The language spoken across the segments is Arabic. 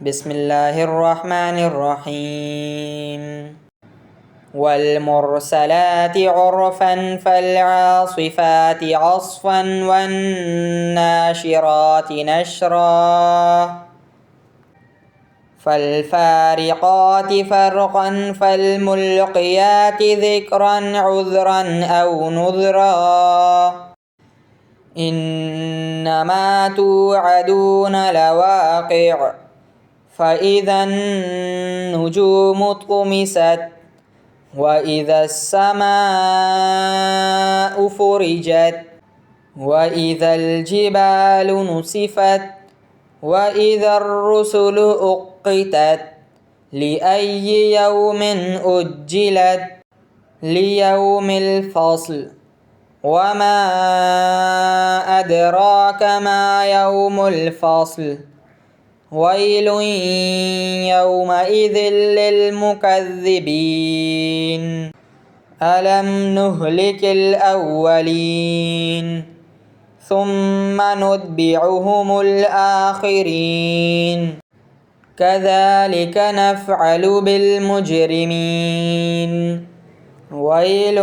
بسم الله الرحمن الرحيم. والمرسلات عرفا فالعاصفات عصفا والناشرات نشرا فالفارقات فرقا فالملقيات ذكرا عذرا أو نذرا إنما توعدون لواقع فإذا النجوم طمست وإذا السماء فرجت وإذا الجبال نسفت وإذا الرسل أقتت لأي يوم أجلت ليوم الفصل وما أدراك ما يوم الفصل ويل يومئذ للمكذبين ألم نهلك الأولين ثم نتبعهم الآخرين كذلك نفعل بالمجرمين ويل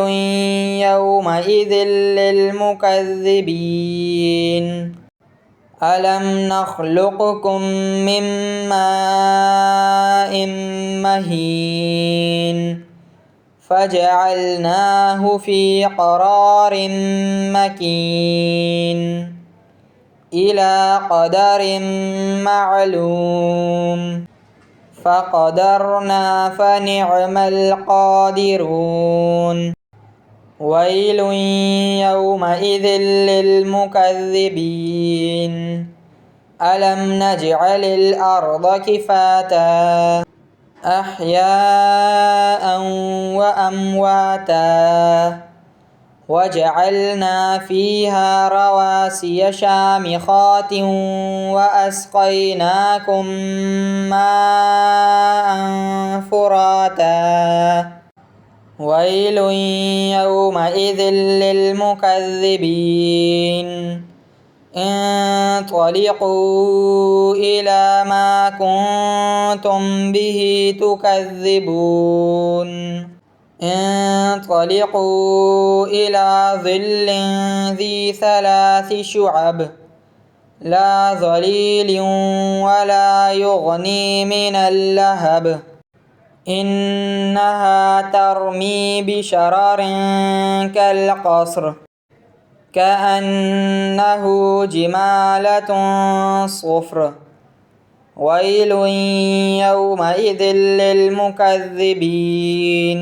يومئذ للمكذبين ألم نخلقكم من ماء مهين فجعلناه في قرار مكين إلى قدر معلوم فقدرنا فنعم القادرون ويل يومئذ للمكذبين ألم نجعل الأرض كفاتا أحياء وأمواتا وجعلنا فيها رواسي شامخات وأسقيناكم ماء فراتا ويل يومئذ للمكذبين انطلقوا إلى ما كنتم به تكذبون انطلقوا إلى ظل ذي 3 شعب لا ظليل ولا يغني من اللهب إنها ترمي بشرر كالقصر كأنه جمالة صفر ويل يومئذ للمكذبين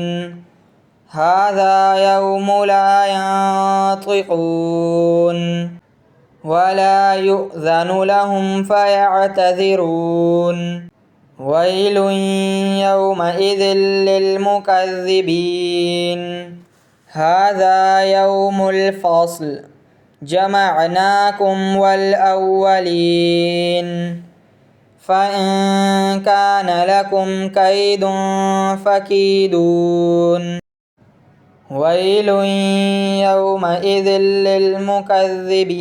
هذا يوم لا ينطقون ولا يؤذن لهم فيعتذرون ويل يومئذ للمكذبين هذا يوم الفصل جمعناكم والأولين فإن كان لكم كيد فكيدون ويل يومئذ للمكذبين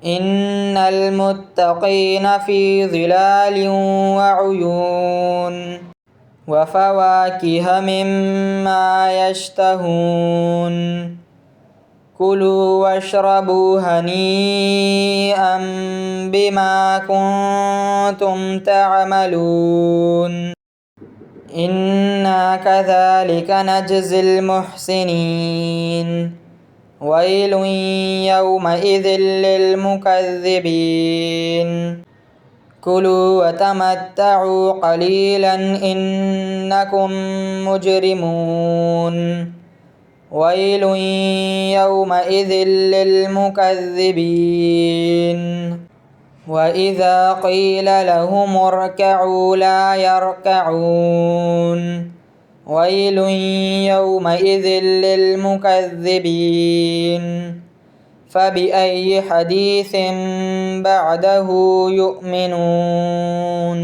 إن المتقين في ظلال وعيون وفواكه مما يشتهون كلوا واشربوا هنيئا بما كنتم تعملون إنا كذلك نجزي المحسنين ويل يومئذ للمكذبين كلوا وتمتعوا قليلا إنكم مجرمون ويل يومئذ للمكذبين وإذا قيل لهم اركعوا لا يركعون ويل يومئذ للمكذبين فبأي حديث بعده يؤمنون